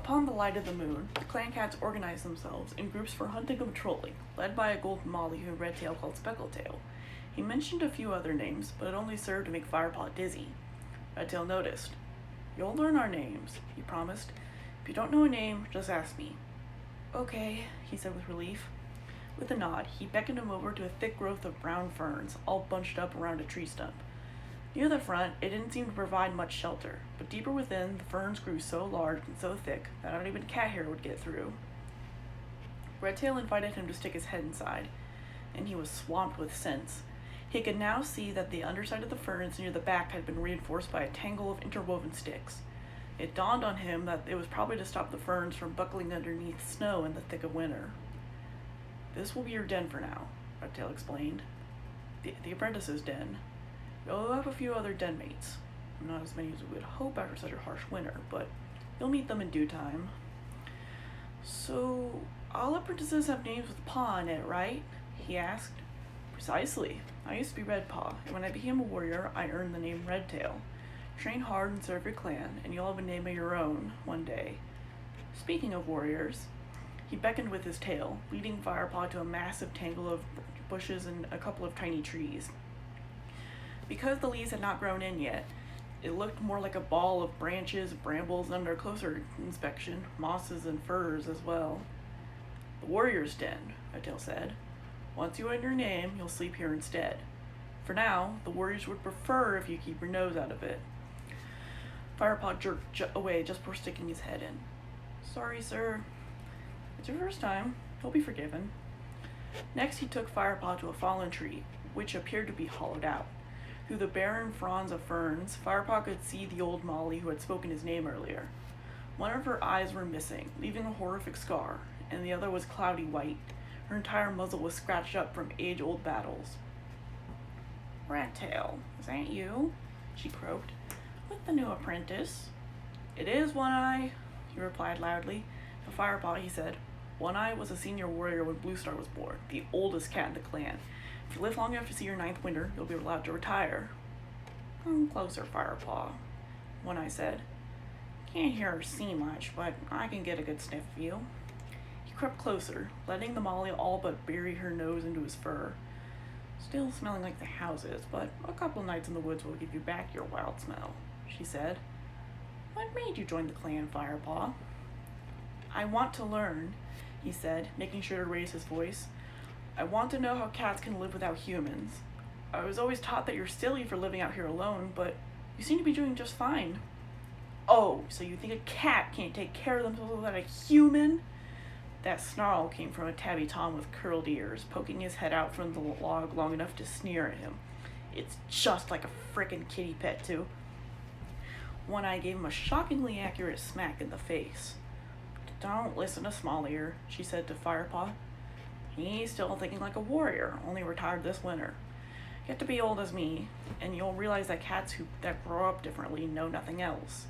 Upon the light of the moon, the clan cats organized themselves in groups for hunting and patrolling, led by a golden molly who Redtail called Speckletail. He mentioned a few other names, but it only served to make Firepaw dizzy. Redtail noticed. "You'll learn our names," he promised. "If you don't know a name, just ask me." "Okay," he said with relief. With a nod, he beckoned him over to a thick growth of brown ferns, all bunched up around a tree stump. Near the front, it didn't seem to provide much shelter, but deeper within, the ferns grew so large and so thick that not even cat hair would get through. Redtail invited him to stick his head inside, and he was swamped with scents. He could now see that the underside of the ferns near the back had been reinforced by a tangle of interwoven sticks. It dawned on him that it was probably to stop the ferns from buckling underneath snow in the thick of winter. "This will be your den for now," Redtail explained. The apprentice's den. You'll have a few other den mates. Not as many as we would hope after such a harsh winter, but you'll meet them in due time." "So, all apprentices have names with paw in it, right?" he asked. "Precisely. I used to be Redpaw, and when I became a warrior, I earned the name Redtail. Train hard and serve your clan, and you'll have a name of your own one day. Speaking of warriors," he beckoned with his tail, leading Firepaw to a massive tangle of bushes and a couple of tiny trees. Because the leaves had not grown in yet, it looked more like a ball of branches, brambles, and under closer inspection, mosses and furs as well. "The warrior's den," Redtail said. "Once you earn your name, you'll sleep here instead. For now, the warriors would prefer if you keep your nose out of it." Firepaw jerked away just before sticking his head in. "Sorry, sir." "It's your first time. You'll be forgiven." Next, he took Firepaw to a fallen tree, which appeared to be hollowed out. Through the barren fronds of ferns, Firepaw could see the old Molly who had spoken his name earlier. One of her eyes were missing, leaving a horrific scar, and the other was cloudy white. Her entire muzzle was scratched up from age-old battles. "Redtail, is that you?" she croaked. "With the new apprentice?" "It is, One Eye," he replied loudly. To Firepaw, he said, "One Eye was a senior warrior when Bluestar was born, the oldest cat in the clan. If you live long enough to see your 9th winter, you'll be allowed to retire." "Come closer, Firepaw," One Eye said. "Can't hear or see much, but I can get a good sniff of you." He crept closer, letting the Molly all but bury her nose into his fur. "Still smelling like the houses, but a couple nights in the woods will give you back your wild smell," she said. "What made you join the clan, Firepaw?" "I want to learn," he said, making sure to raise his voice. "I want to know how cats can live without humans. I was always taught that you're silly for living out here alone, but you seem to be doing just fine." "Oh, so you think a cat can't take care of themselves without a human?" That snarl came from a tabby Tom with curled ears, poking his head out from the log long enough to sneer at him. "It's just like a frickin' kitty pet, too." One Eye gave him a shockingly accurate smack in the face. "Don't listen to Small Ear," she said to Firepaw. "He's still thinking like a warrior, only retired this winter. Get to be old as me, and you'll realize that cats that grow up differently know nothing else."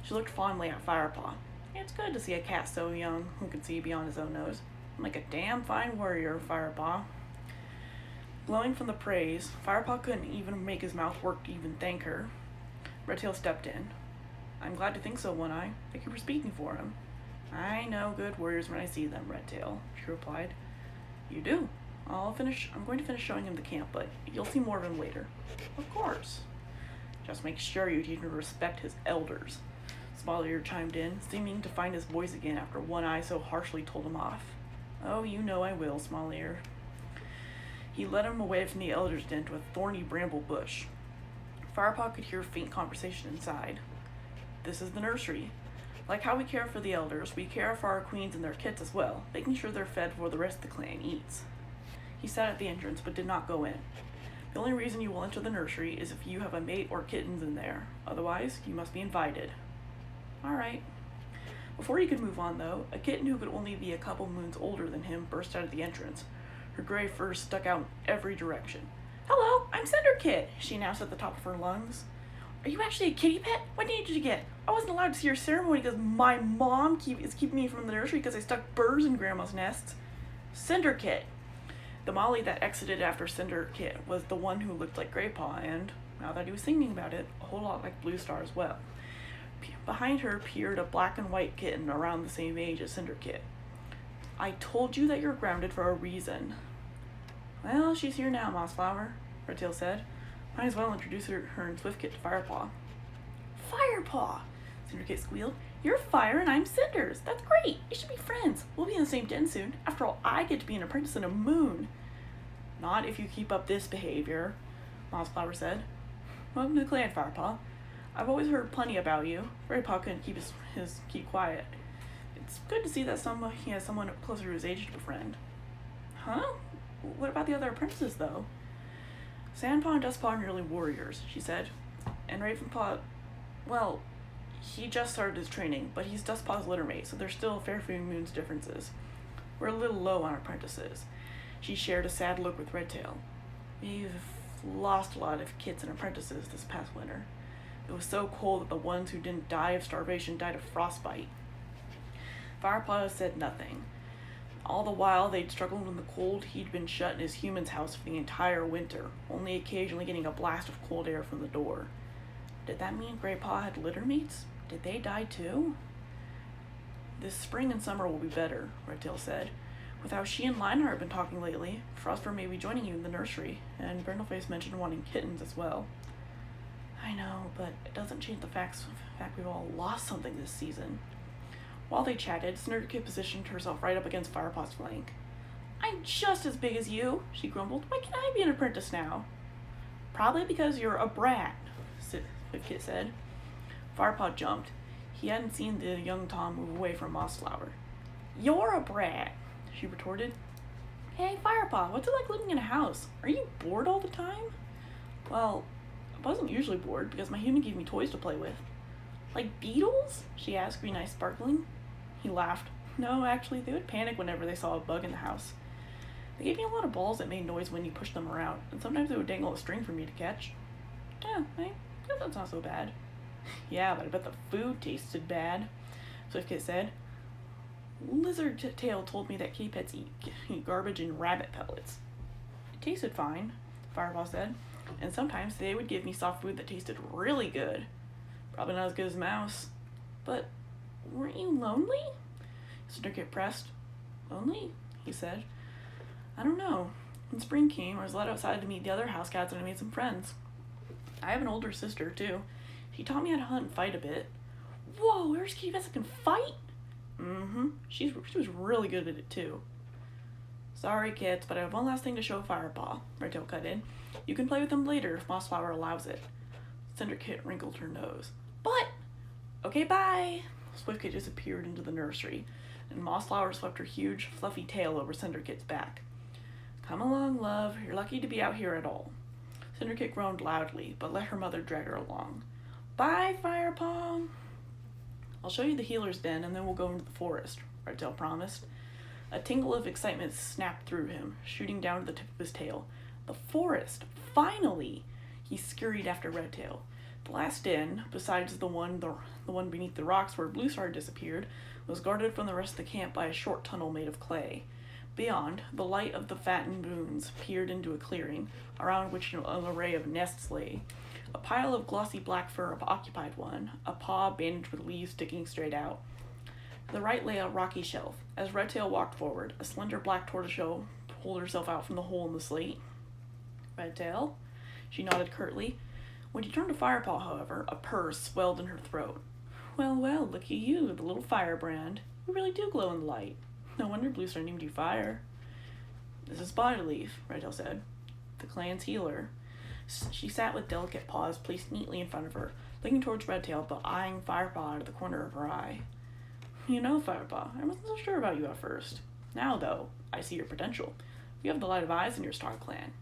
She looked fondly at Firepaw. "It's good to see a cat so young who can see beyond his own nose. I'm like a damn fine warrior, Firepaw." Glowing from the praise, Firepaw couldn't even make his mouth work to even thank her. Redtail stepped in. "I'm glad to think so, One Eye. Thank you for speaking for him." "I know good warriors when I see them, Redtail," she replied. "You do. I'm going to finish showing him the camp, but you'll see more of him later." "Of course." "Just make sure you teach him to respect his elders," Small Ear chimed in, seeming to find his voice again after One Eye so harshly told him off. "Oh, you know I will, Small Ear." He led him away from the elder's den to a thorny bramble bush. Firepaw could hear faint conversation inside. "This is the nursery. Like how we care for the elders, we care for our queens and their kits as well, making sure they're fed before the rest of the clan eats." He sat at the entrance, but did not go in. "The only reason you will enter the nursery is if you have a mate or kittens in there. Otherwise, you must be invited." "All right." Before he could move on, though, a kitten who could only be a couple moons older than him burst out of the entrance. Her gray fur stuck out in every direction. "Hello, I'm Cinderkit," she announced at the top of her lungs. "Are you actually a kitty pet? What name did you get? I wasn't allowed to see your ceremony because my mom is keeping me from the nursery because I stuck burrs in Grandma's nests." "Cinderkit." The Molly that exited after Cinderkit was the one who looked like Greypaw and, now that he was thinking about it, a whole lot like Bluestar as well. Behind her peered a black and white kitten around the same age as Cinderkit. I told you that you're grounded for a reason. Well, she's here now, Mossflower, Redtail said. Might as well introduce her and Swiftkit to Firepaw. Firepaw! Cinderkit squealed. You're Fire and I'm Cinders. That's great. We should be friends. We'll be in the same den soon. After all, I get to be an apprentice in a moon. Not if you keep up this behavior, Mossflower said. Welcome to the clan, Firepaw. I've always heard plenty about you. Firepaw couldn't keep quiet. It's good to see that he has someone closer to his age to befriend. Huh? What about the other apprentices, though? Sandpaw and Dustpaw are nearly warriors, she said. And Ravenpaw, well, he just started his training, but he's Dustpaw's littermate, so there's still a fair few moons differences. We're a little low on apprentices. She shared a sad look with Redtail. We've lost a lot of kits and apprentices this past winter. It was so cold that the ones who didn't die of starvation died of frostbite. Firepaw said nothing. All the while they'd struggled in the cold, he'd been shut in his human's house for the entire winter, only occasionally getting a blast of cold air from the door. Did that mean Greypaw had littermates? Did they die too? This spring and summer will be better, Redtail said. With how she and Lionheart have been talking lately, Frostfur may be joining you in the nursery, and Brindleface mentioned wanting kittens as well. I know, but it doesn't change the fact we've all lost something this season. While they chatted, Cinderkit positioned herself right up against Firepaw's flank. I'm just as big as you, she grumbled. Why can't I be an apprentice now? Probably because you're a brat, Swiftkit said. Firepaw jumped. He hadn't seen the young Tom move away from Mossflower. You're a brat, she retorted. Hey, Firepaw, what's it like living in a house? Are you bored all the time? Well, I wasn't usually bored because my human gave me toys to play with. Like beetles? She asked, green eyes sparkling. He laughed. No, actually, they would panic whenever they saw a bug in the house. They gave me a lot of balls that made noise when you pushed them around, and sometimes they would dangle a string for me to catch. Yeah, I guess that's not so bad. Yeah, but I bet the food tasted bad, Swiftkit said. Lizard Tail told me that K-Pets eat garbage and rabbit pellets. It tasted fine, Firepaw said, and sometimes they would give me soft food that tasted really good. Probably not as good as Mouse. But weren't you lonely? Cinderkit pressed. Lonely? He said. I don't know. When spring came, I was let outside to meet the other house cats and I made some friends. I have an older sister, too. She taught me how to hunt and fight a bit. Whoa, there's kitty pets that can fight? Mm-hmm. She was really good at it, too. Sorry, kids, but I have one last thing to show Firepaw, Redtail cut in. You can play with them later if Mossflower allows it. Cinderkit wrinkled her nose. But! Okay, bye! Swiftkit disappeared into the nursery, and Mossflower swept her huge, fluffy tail over Cinderkit's back. Come along, love. You're lucky to be out here at all. Cinderkit groaned loudly, but let her mother drag her along. Bye, Firepaw! I'll show you the healer's den, and then we'll go into the forest, Redtail promised. A tingle of excitement snapped through him, shooting down to the tip of his tail. The forest! Finally! He scurried after Redtail. The last den, besides the one beneath the rocks where Bluestar had disappeared, was guarded from the rest of the camp by a short tunnel made of clay. Beyond, the light of the fattened moons peered into a clearing, around which an array of nests lay. A pile of glossy black fur occupied one, a paw bandaged with leaves sticking straight out. To the right lay a rocky shelf. As Redtail walked forward, a slender black tortoiseshell pulled herself out from the hole in the slate. Redtail? She nodded curtly. When she turned to Firepaw, however, a purr swelled in her throat. Well, well, looky you, the little firebrand. You really do glow in the light. No wonder Bluestar named you Fire. This is Bodyleaf, Redtail said. The clan's healer. She sat with delicate paws placed neatly in front of her, looking towards Redtail, but eyeing Firepaw out of the corner of her eye. You know, Firepaw, I wasn't so sure about you at first. Now, though, I see your potential. You have the light of eyes in your Star Clan.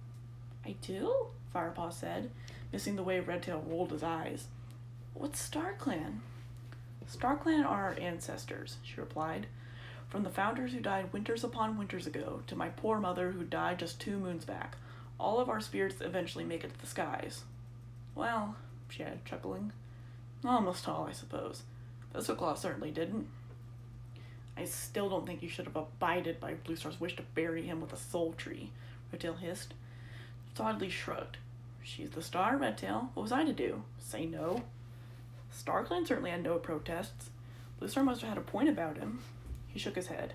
I do? Firepaw said, missing the way Redtail rolled his eyes. What's Star Clan? Star Clan are our ancestors, she replied. From the founders who died winters upon winters ago, to my poor mother who died just 2 moons back, all of our spirits eventually make it to the skies. Well, she added, chuckling. Almost all, I suppose. Thistleclaw certainly didn't. I still don't think you should have abided by Bluestar's wish to bury him with a soul tree, Redtail hissed. Oddly shrugged. She's the star, Redtail. What was I to do? Say no? StarClan certainly had no protests. Bluestar must have had a point about him. He shook his head.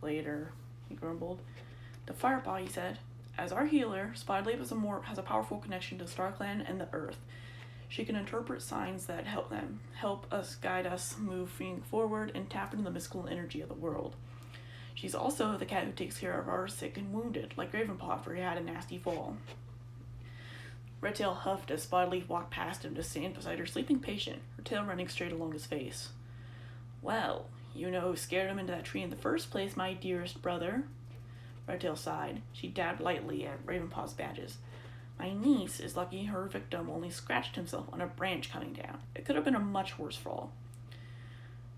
Later, he grumbled. To Firepaw, he said, as our healer, Spotted Leaf has a powerful connection to StarClan and the Earth. She can interpret signs that help us guide us moving forward and tap into the mystical energy of the world. She's also the cat who takes care of our sick and wounded, like Ravenpaw after he had a nasty fall. Redtail huffed as Spotted Leaf walked past him to stand beside her sleeping patient, her tail running straight along his face. Well, you know who scared him into that tree in the first place, my dearest brother. Redtail sighed. She dabbed lightly at Ravenpaw's badges. My niece is lucky her victim only scratched himself on a branch coming down. It could have been a much worse fall.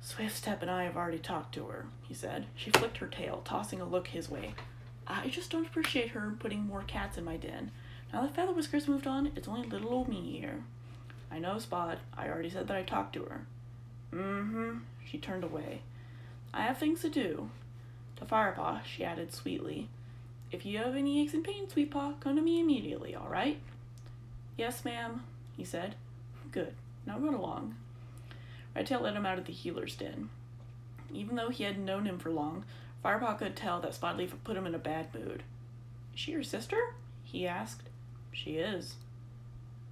Swiftstep and I have already talked to her, he said. She flicked her tail, tossing a look his way. I just don't appreciate her putting more cats in my den. Now that Feather Whiskers moved on, it's only little old me here. I know, Spot. I already said that I talked to her. Mm-hmm. She turned away. I have things to do. To Firepaw, she added sweetly, if you have any aches and pains, Sweetpaw, come to me immediately, all right? Yes, ma'am, he said. Good. Now run along. Redtail led him out of the healer's den. Even though he hadn't known him for long, Firepaw could tell that Spotted Leaf had put him in a bad mood. Is she your sister? He asked. She is.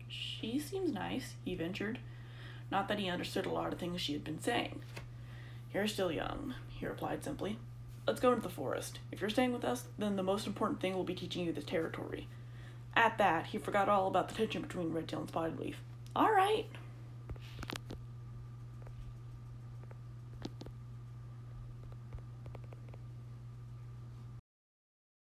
She seems nice, he ventured. Not that he understood a lot of things she had been saying. You're still young, he replied simply. Let's go into the forest. If you're staying with us, then the most important thing will be teaching you the territory. At that, he forgot all about the tension between Redtail and Spotted Leaf. All right,